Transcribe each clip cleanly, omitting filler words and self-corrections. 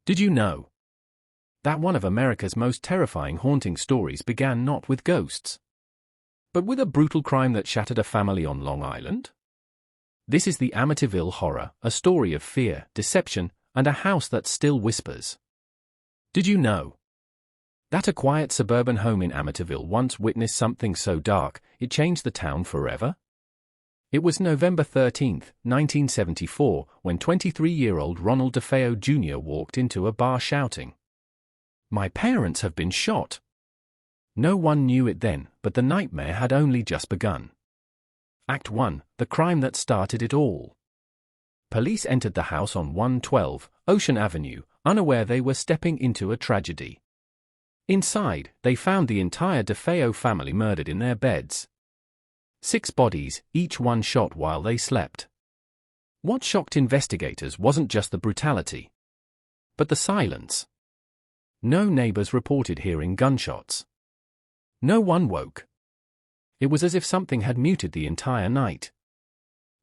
Did you know that one of America's most terrifying haunting stories began not with ghosts, but with a brutal crime that shattered a family on Long Island? This is the Amityville Horror, a story of fear, deception, and a house that still whispers. Did you know that a quiet suburban home in Amityville once witnessed something so dark, it changed the town forever? It was November 13, 1974, when 23-year-old Ronald DeFeo Jr. walked into a bar shouting, "My parents have been shot." No one knew it then, but the nightmare had only just begun. Act 1, the crime that started it all. Police entered the house on 112 Ocean Avenue, unaware they were stepping into a tragedy. Inside, they found the entire DeFeo family murdered in their beds. 6 bodies, each one shot while they slept. What shocked investigators wasn't just the brutality, but the silence. No neighbors reported hearing gunshots. No one woke. It was as if something had muted the entire night.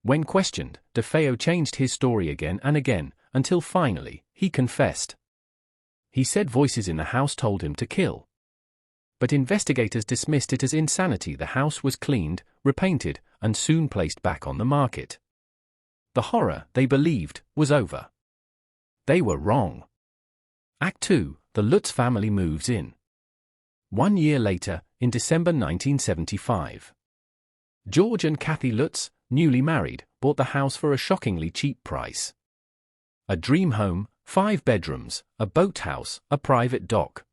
When questioned, DeFeo changed his story again and again, until finally, he confessed. He said voices in the house told him to kill. But investigators dismissed it as insanity. The house was cleaned, repainted, and soon placed back on the market. The horror, they believed, was over. They were wrong. Act 2, the Lutz family moves in. 1 year later, in December 1975. George and Kathy Lutz, newly married, bought the house for a shockingly cheap price. A dream home, 5 bedrooms, a boathouse, a private dock.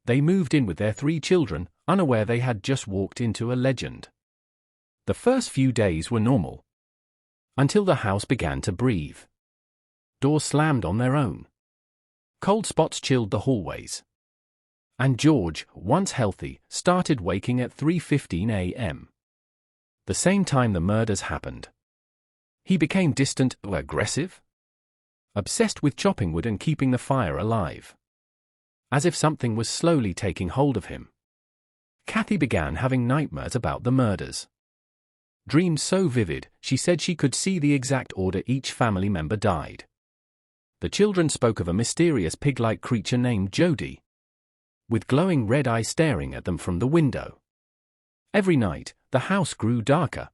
They moved in with their 3 children, unaware they had just walked into a legend. The first few days were normal, until the house began to breathe. Doors slammed on their own. Cold spots chilled the hallways. And George, once healthy, started waking at 3:15 a.m. The same time the murders happened. He became distant, aggressive, obsessed with chopping wood and keeping the fire alive. As if something was slowly taking hold of him. Kathy began having nightmares about the murders. Dreams so vivid, she said she could see the exact order each family member died. The children spoke of a mysterious pig-like creature named Jody, with glowing red eyes staring at them from the window. Every night, the house grew darker.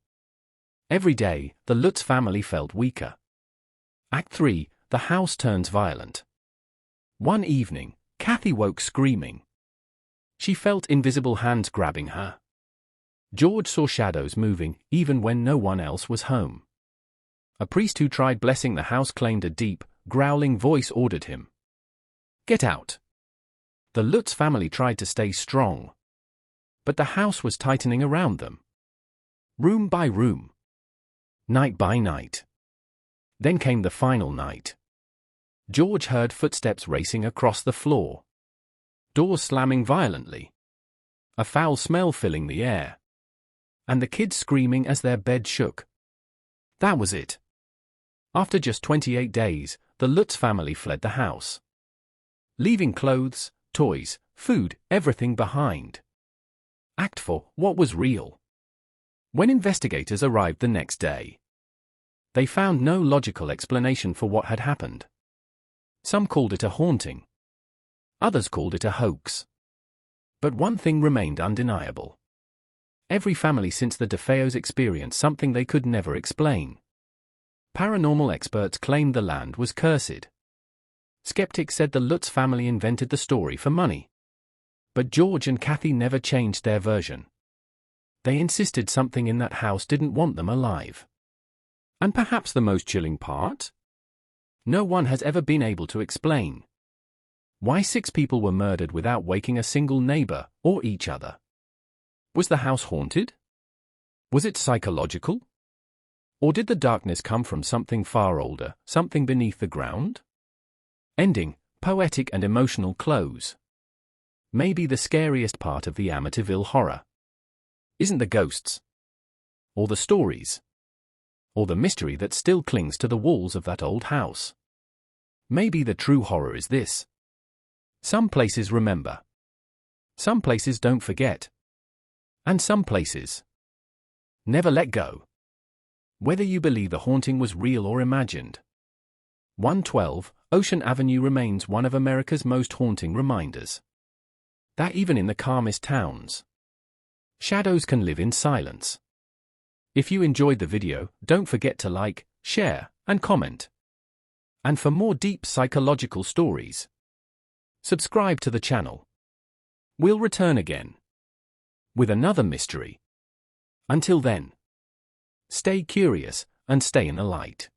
Every day, the Lutz family felt weaker. Act 3, the house turns violent. One evening, Kathy woke screaming. She felt invisible hands grabbing her. George saw shadows moving, even when no one else was home. A priest who tried blessing the house claimed a deep, growling voice ordered him, "Get out." The Lutz family tried to stay strong, but the house was tightening around them. Room by room. Night by night. Then came the final night. George heard footsteps racing across the floor. Doors slamming violently. A foul smell filling the air. And the kids screaming as their bed shook. That was it. After just 28 days, the Lutz family fled the house, leaving clothes, toys, food, everything behind. Act 4, what was real? When investigators arrived the next day, they found no logical explanation for what had happened. Some called it a haunting. Others called it a hoax. But one thing remained undeniable. Every family since the DeFeos experienced something they could never explain. Paranormal experts claimed the land was cursed. Skeptics said the Lutz family invented the story for money. But George and Kathy never changed their version. They insisted something in that house didn't want them alive. And perhaps the most chilling part? No one has ever been able to explain why 6 people were murdered without waking a single neighbor or each other. Was the house haunted? Was it psychological? Or did the darkness come from something far older, something beneath the ground? Ending, poetic and emotional close. Maybe the scariest part of the Amityville Horror isn't the ghosts, or the stories, or the mystery that still clings to the walls of that old house. Maybe the true horror is this. Some places remember. Some places don't forget. And some places never let go. Whether you believe the haunting was real or imagined. 112 Ocean Avenue remains one of America's most haunting reminders that even in the calmest towns, shadows can live in silence. If you enjoyed the video, don't forget to like, share, and comment. And for more deep psychological stories, subscribe to the channel. We'll return again with another mystery. Until then, stay curious and stay in the light.